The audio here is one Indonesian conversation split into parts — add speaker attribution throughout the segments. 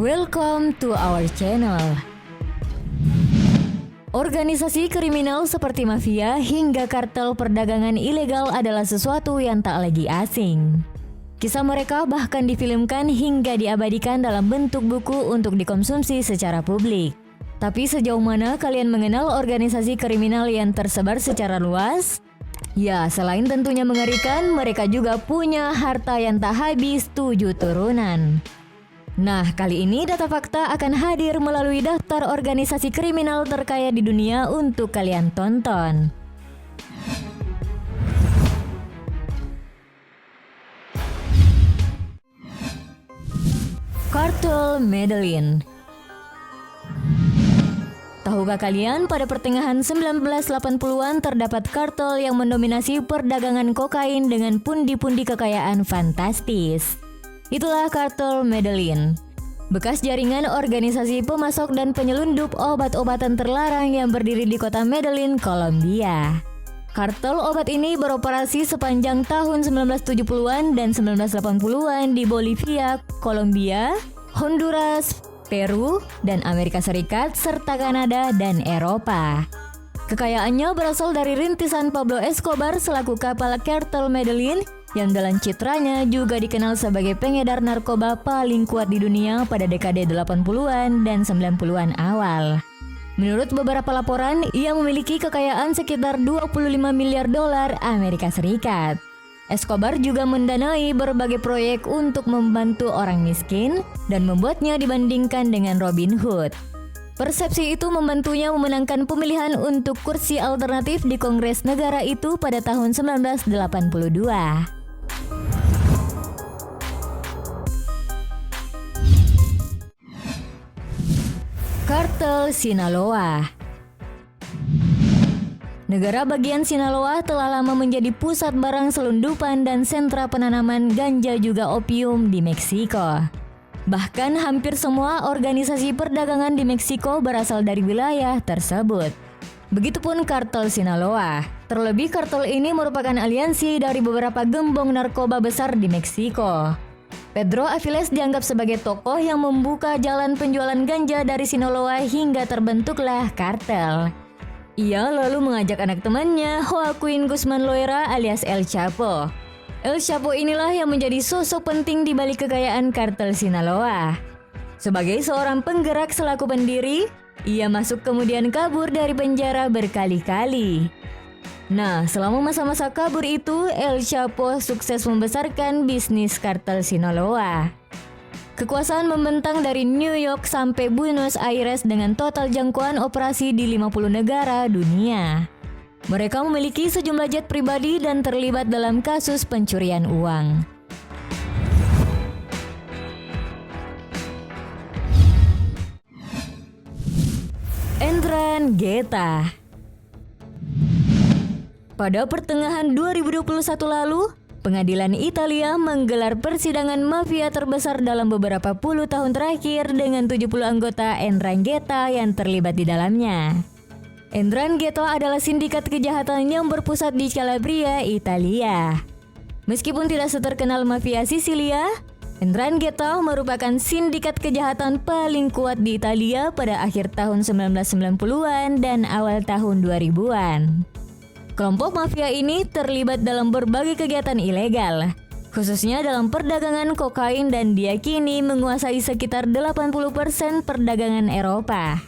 Speaker 1: Welcome to our channel. Organisasi kriminal seperti mafia hingga kartel perdagangan ilegal adalah sesuatu yang tak lagi asing. Kisah mereka bahkan difilmkan hingga diabadikan dalam bentuk buku untuk dikonsumsi secara publik. Tapi sejauh mana kalian mengenal organisasi kriminal yang tersebar secara luas? Ya, selain tentunya mengerikan, mereka juga punya harta yang tak habis 7 turunan. Nah, kali ini Data Fakta akan hadir melalui daftar organisasi kriminal terkaya di dunia untuk kalian tonton. Kartel Medellin. Tahukah kalian pada pertengahan 1980-an terdapat kartel yang mendominasi perdagangan kokain dengan pundi-pundi kekayaan fantastis. Itulah kartel Medellin, bekas jaringan organisasi pemasok dan penyelundup obat-obatan terlarang yang berdiri di kota Medellin, Kolombia. Kartel obat ini beroperasi sepanjang tahun 1970-an dan 1980-an di Bolivia, Kolombia, Honduras, Peru, dan Amerika Serikat, serta Kanada dan Eropa. Kekayaannya berasal dari rintisan Pablo Escobar selaku kapal kartel Medellin yang dalam citranya juga dikenal sebagai pengedar narkoba paling kuat di dunia pada dekade 80-an dan 90-an awal. Menurut beberapa laporan, ia memiliki kekayaan sekitar 25 miliar dolar Amerika Serikat. Escobar juga mendanai berbagai proyek untuk membantu orang miskin dan membuatnya dibandingkan dengan Robin Hood. Persepsi itu membantunya memenangkan pemilihan untuk kursi alternatif di Kongres negara itu pada tahun 1982. Kartel Sinaloa. Negara bagian Sinaloa telah lama menjadi pusat barang selundupan dan sentra penanaman ganja juga opium di Meksiko. Bahkan hampir semua organisasi perdagangan di Meksiko berasal dari wilayah tersebut. Begitupun kartel Sinaloa. Terlebih kartel ini merupakan aliansi dari beberapa gembong narkoba besar di Meksiko. Pedro Aviles dianggap sebagai tokoh yang membuka jalan penjualan ganja dari Sinaloa hingga terbentuklah kartel. Ia lalu mengajak anak temannya, Joaquin Guzman Loera alias El Chapo. El Chapo inilah yang menjadi sosok penting di balik kekayaan kartel Sinaloa. Sebagai seorang penggerak selaku pendiri, ia masuk kemudian kabur dari penjara berkali-kali. Nah, selama masa-masa kabur itu, El Chapo sukses membesarkan bisnis kartel Sinaloa. Kekuasaan membentang dari New York sampai Buenos Aires dengan total jangkauan operasi di 50 negara dunia. Mereka memiliki sejumlah jet pribadi dan terlibat dalam kasus pencurian uang. Ndrangheta. Pada pertengahan 2021 lalu, pengadilan Italia menggelar persidangan mafia terbesar dalam beberapa puluh tahun terakhir dengan 70 anggota Ndrangheta yang terlibat di dalamnya. Ndrangheta adalah sindikat kejahatan yang berpusat di Calabria, Italia. Meskipun tidak seterkenal mafia Sisilia, Ndrangheta merupakan sindikat kejahatan paling kuat di Italia pada akhir tahun 1990-an dan awal tahun 2000-an. Kelompok mafia ini terlibat dalam berbagai kegiatan ilegal, khususnya dalam perdagangan kokain dan diyakini menguasai sekitar 80% perdagangan Eropa.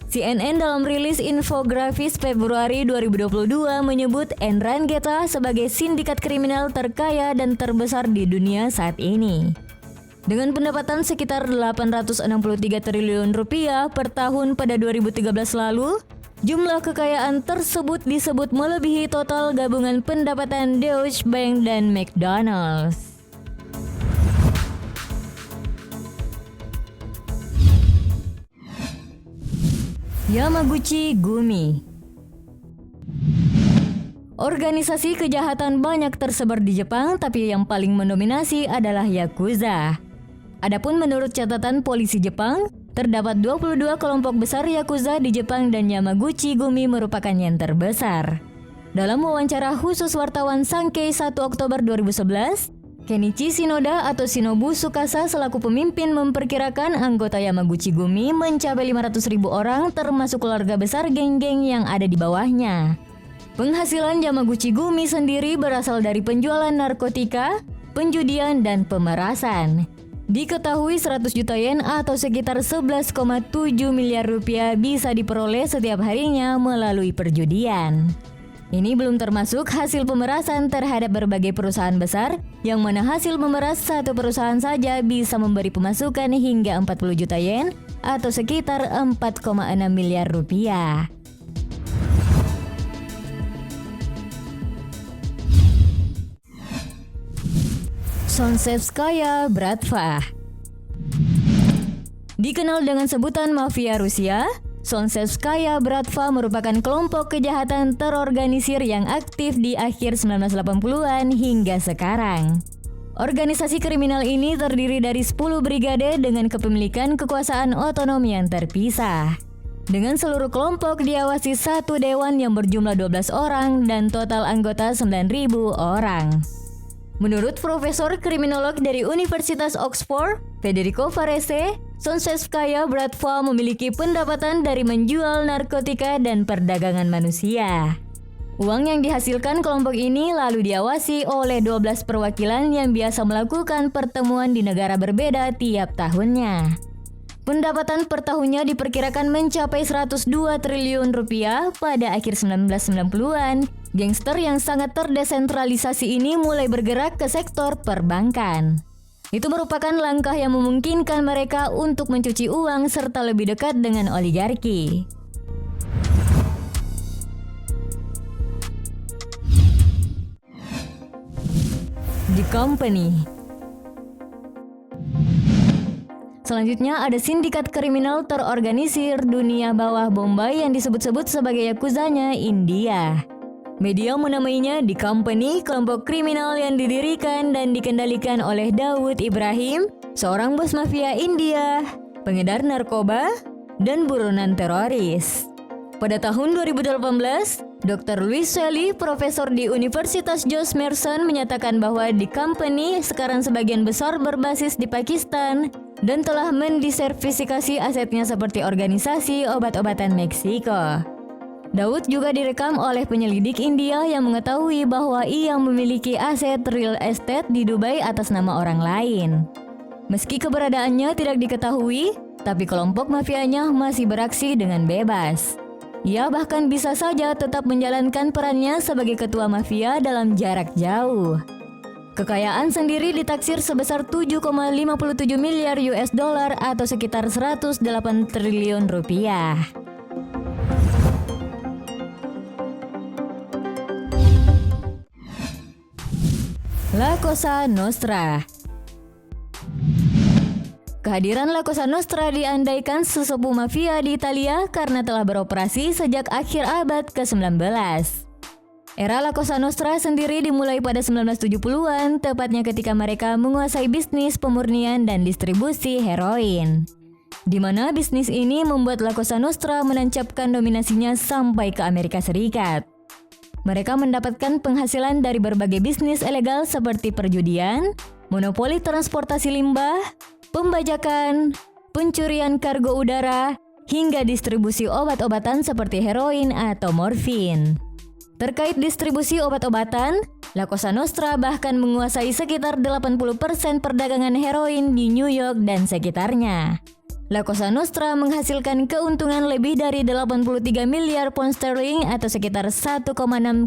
Speaker 1: CNN dalam rilis infografis Februari 2022 menyebut Ndrangheta sebagai sindikat kriminal terkaya dan terbesar di dunia saat ini. Dengan pendapatan sekitar 863 triliun rupiah per tahun pada 2013 lalu, jumlah kekayaan tersebut disebut melebihi total gabungan pendapatan Deutsche Bank dan McDonald's. Yamaguchi Gumi. Organisasi kejahatan banyak tersebar di Jepang, tapi yang paling mendominasi adalah Yakuza. Adapun menurut catatan polisi Jepang, terdapat 22 kelompok besar Yakuza di Jepang dan Yamaguchi Gumi merupakan yang terbesar. Dalam wawancara khusus wartawan Sankei 1 Oktober 2011, Kenichi Shinoda atau Shinobu Tsukasa selaku pemimpin memperkirakan anggota Yamaguchi Gumi mencapai 500.000 orang termasuk keluarga besar geng-geng yang ada di bawahnya. Penghasilan Yamaguchi Gumi sendiri berasal dari penjualan narkotika, penjudian, dan pemerasan. Diketahui 100 juta yen atau sekitar 11,7 miliar rupiah bisa diperoleh setiap harinya melalui perjudian. Ini belum termasuk hasil pemerasan terhadap berbagai perusahaan besar, yang mana hasil memeras satu perusahaan saja bisa memberi pemasukan hingga 40 juta yen atau sekitar 4,6 miliar rupiah. Solzhenitsyn Bratva. Dikenal dengan sebutan mafia Rusia, Solzhenitsyn Bratva merupakan kelompok kejahatan terorganisir yang aktif di akhir 1980-an hingga sekarang. Organisasi kriminal ini terdiri dari 10 brigade dengan kepemilikan kekuasaan otonom yang terpisah. Dengan seluruh kelompok diawasi satu dewan yang berjumlah 12 orang dan total anggota 9.000 orang. Menurut Profesor Kriminolog dari Universitas Oxford, Federico Varese, Solzhenitsyn Bratva memiliki pendapatan dari menjual narkotika dan perdagangan manusia. Uang yang dihasilkan kelompok ini lalu diawasi oleh 12 perwakilan yang biasa melakukan pertemuan di negara berbeda tiap tahunnya. Pendapatan per tahunnya diperkirakan mencapai 102 triliun rupiah pada akhir 1990-an. Gangster yang sangat terdesentralisasi ini mulai bergerak ke sektor perbankan. Itu merupakan langkah yang memungkinkan mereka untuk mencuci uang serta lebih dekat dengan oligarki. The Company. Selanjutnya ada sindikat kriminal terorganisir dunia bawah Bombay yang disebut-sebut sebagai Yakuzanya India. Media menamainya The Company, kelompok kriminal yang didirikan dan dikendalikan oleh Daud Ibrahim, seorang bos mafia India, pengedar narkoba, dan buronan teroris. Pada tahun 2018, Dr. Louis Shelley, profesor di Universitas George Mason, menyatakan bahwa The Company sekarang sebagian besar berbasis di Pakistan dan telah mendiversifikasi asetnya seperti organisasi obat-obatan Meksiko. Daud juga direkam oleh penyelidik India yang mengetahui bahwa ia memiliki aset real estate di Dubai atas nama orang lain. Meski keberadaannya tidak diketahui, tapi kelompok mafianya masih beraksi dengan bebas. Ia bahkan bisa saja tetap menjalankan perannya sebagai ketua mafia dalam jarak jauh. Kekayaan sendiri ditaksir sebesar 7,57 miliar US dollar atau sekitar 108 triliun rupiah. La Cosa Nostra. Kehadiran La Cosa Nostra diandaikan sesepuh mafia di Italia karena telah beroperasi sejak akhir abad ke-19. Era La Cosa Nostra sendiri dimulai pada 1970-an, tepatnya ketika mereka menguasai bisnis pemurnian dan distribusi heroin. Di mana bisnis ini membuat La Cosa Nostra menancapkan dominasinya sampai ke Amerika Serikat. Mereka mendapatkan penghasilan dari berbagai bisnis ilegal seperti perjudian, monopoli transportasi limbah, pembajakan, pencurian kargo udara, hingga distribusi obat-obatan seperti heroin atau morfin. Terkait distribusi obat-obatan, La Cosa Nostra bahkan menguasai sekitar 80% perdagangan heroin di New York dan sekitarnya. La Cosa Nostra menghasilkan keuntungan lebih dari 83 miliar pound sterling atau sekitar 1,6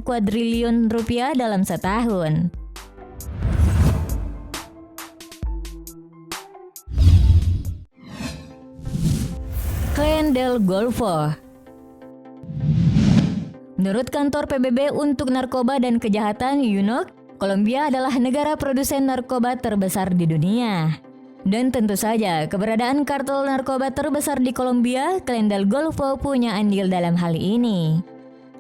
Speaker 1: kuadriliun rupiah dalam setahun. Clan del Golfo. Menurut kantor PBB untuk narkoba dan kejahatan UNOC, Kolombia adalah negara produsen narkoba terbesar di dunia. Dan tentu saja, keberadaan kartel narkoba terbesar di Kolombia, Clan del Golfo, punya andil dalam hal ini.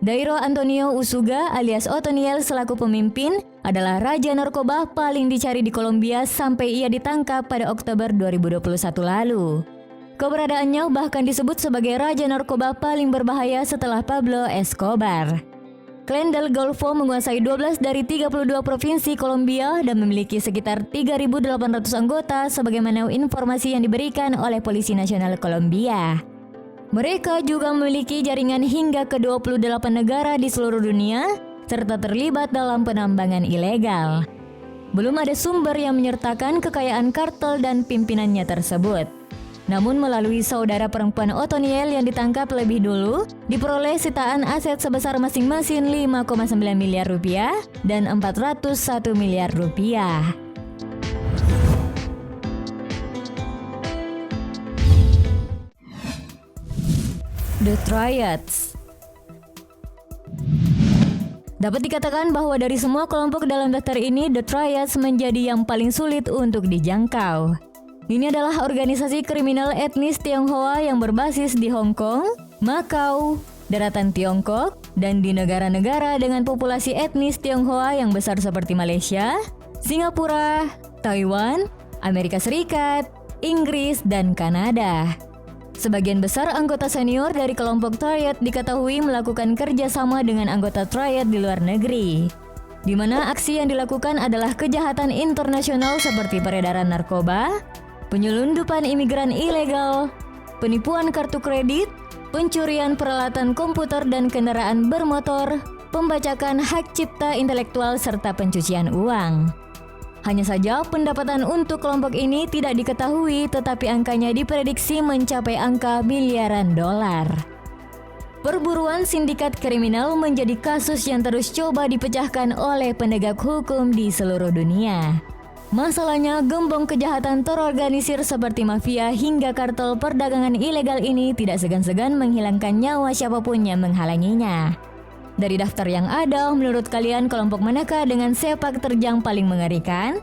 Speaker 1: Dairo Antonio Usuga alias Otoniel selaku pemimpin adalah raja narkoba paling dicari di Kolombia sampai ia ditangkap pada Oktober 2021 lalu. Keberadaannya bahkan disebut sebagai raja narkoba paling berbahaya setelah Pablo Escobar. Clan del Golfo menguasai 12 dari 32 provinsi Kolombia dan memiliki sekitar 3.800 anggota sebagaimana informasi yang diberikan oleh Polisi Nasional Kolombia. Mereka juga memiliki jaringan hingga ke 28 negara di seluruh dunia serta terlibat dalam penambangan ilegal. Belum ada sumber yang menyertakan kekayaan kartel dan pimpinannya tersebut. Namun melalui saudara perempuan Otoniel yang ditangkap lebih dulu, diperoleh sitaan aset sebesar masing-masing 5,9 miliar rupiah dan 401 miliar rupiah. The Triads. Dapat dikatakan bahwa dari semua kelompok dalam daftar ini, The Triads menjadi yang paling sulit untuk dijangkau. Ini adalah organisasi kriminal etnis Tionghoa yang berbasis di Hong Kong, Macau, daratan Tiongkok, dan di negara-negara dengan populasi etnis Tionghoa yang besar seperti Malaysia, Singapura, Taiwan, Amerika Serikat, Inggris, dan Kanada. Sebagian besar anggota senior dari kelompok Triad diketahui melakukan kerjasama dengan anggota Triad di luar negeri, di mana aksi yang dilakukan adalah kejahatan internasional seperti peredaran narkoba, penyelundupan imigran ilegal, penipuan kartu kredit, pencurian peralatan komputer dan kendaraan bermotor, pembajakan hak cipta intelektual serta pencucian uang. Hanya saja pendapatan untuk kelompok ini tidak diketahui, tetapi angkanya diprediksi mencapai angka miliaran dolar. Perburuan sindikat kriminal menjadi kasus yang terus coba dipecahkan oleh penegak hukum di seluruh dunia. Masalahnya, gembong kejahatan terorganisir seperti mafia hingga kartel perdagangan ilegal ini tidak segan-segan menghilangkan nyawa siapapun yang menghalanginya. Dari daftar yang ada, menurut kalian kelompok manakah dengan sepak terjang paling mengerikan?